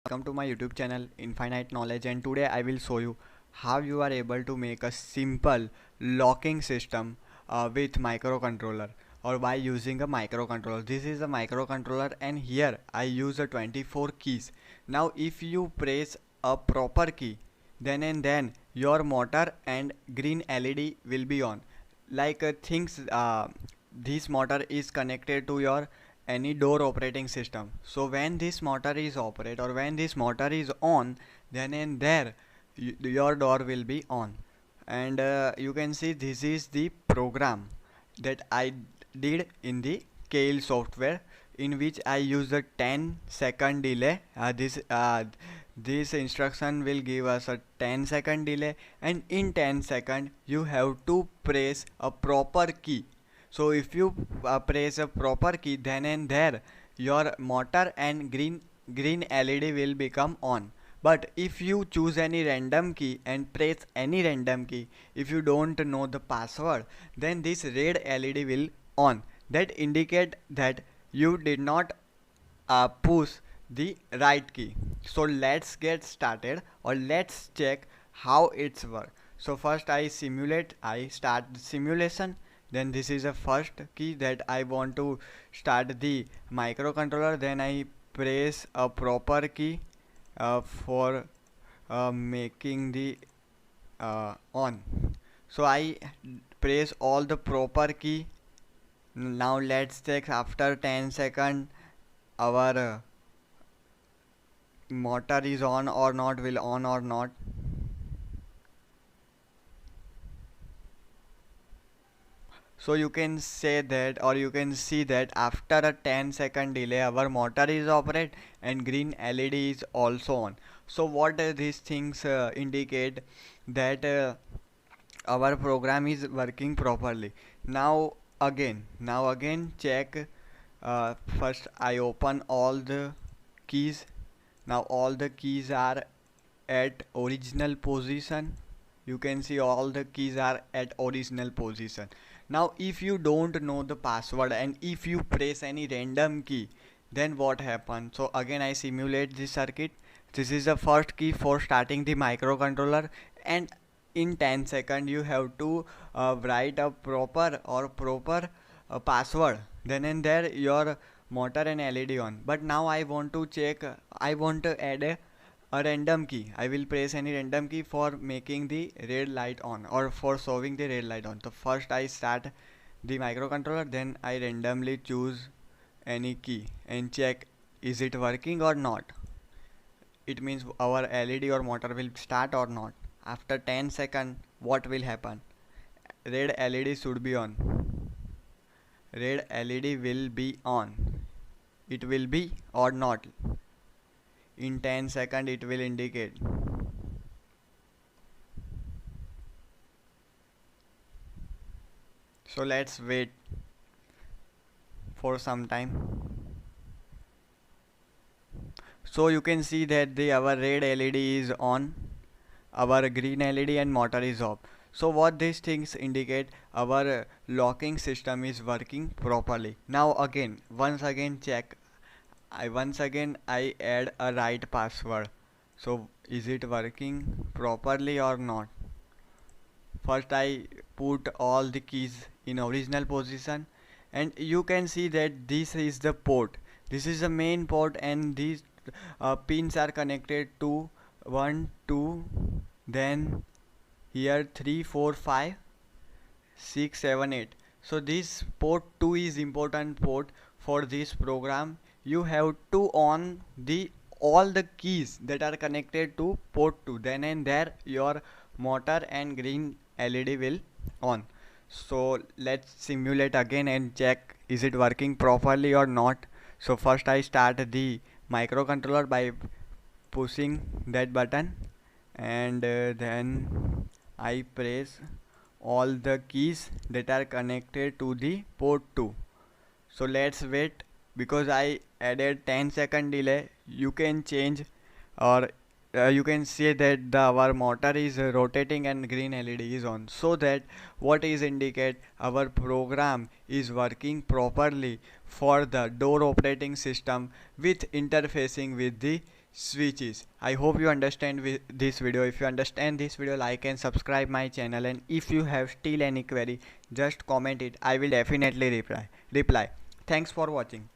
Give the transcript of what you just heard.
welcome to my YouTube channel Infinite Knowledge, and today I will show you how you are able to make a simple locking system with microcontroller or by using a microcontroller. This is a microcontroller and here I use a 24 keys. Now if you press a proper key, then your motor and green LED will be on. Like things this motor is connected to your any door operating system. So when this motor is operate or when this motor is on, then and there your door will be on. And you can see this is the program that I did in the KL software, in which I use a 10-second delay. This instruction will give us a 10-second delay, and in 10 seconds you have to press a proper key. So if you press a proper key, then and there your motor and green LED will become on. But if you choose any random key and press any random key, if you don't know the password, then this red LED will on. That indicate that you did not push the right key. So let's get started, or let's check how it's work. So first I start the simulation. Then this is the first key that I want to start the microcontroller. Then I press a proper key for making the on. So I press all the proper key. Now let's check after 10 seconds our motor is on or not, will on or not. So you can say that, or you can see that after a 10-second delay our motor is operate and green LED is also on. So what these things indicate that our program is working properly. Now again check. First I open all the keys. Now all the keys are at original position. You can see all the keys are at original position. Now if you don't know the password and if you press any random key, then what happens? So again I simulate this circuit. This is the first key for starting the microcontroller, and in 10 seconds you have to write a proper password. Then and there your motor and LED on. But now I want to check, I want to add a random key. I will press any random key for making the red light on or for showing the red light on. So first I start the microcontroller, then I randomly choose any key and check is it working or not. It means our LED or motor will start or not. After 10 seconds what will happen? Red LED should be on. Red LED will be on. It will be or not. In 10 seconds it will indicate. So let's wait for some time. So you can see that our red LED is on, our green LED and motor is off. So what these things indicate, our locking system is working properly. Now once again check. I add a right password. So is it working properly or not? First I put all the keys in original position, and you can see that this is the port. This is the main port, and these pins are connected to 1 2, then here 3 4 5 6 7 8. So this port 2 is important port for this program. You have to on the all the keys that are connected to port 2, then and there your motor and green LED will on. So let's simulate again and check is it working properly or not. So first I start the microcontroller by pushing that button, and then I press all the keys that are connected to the port 2. So let's wait, because I added 10-second delay. You can change, or you can see that our motor is rotating and green LED is on, so that what is indicate our program is working properly for the door operating system with interfacing with the switches. I hope you understand this video. If you understand this video, like and subscribe my channel, and if you have still any query, just comment it. I will definitely reply. Thanks for watching.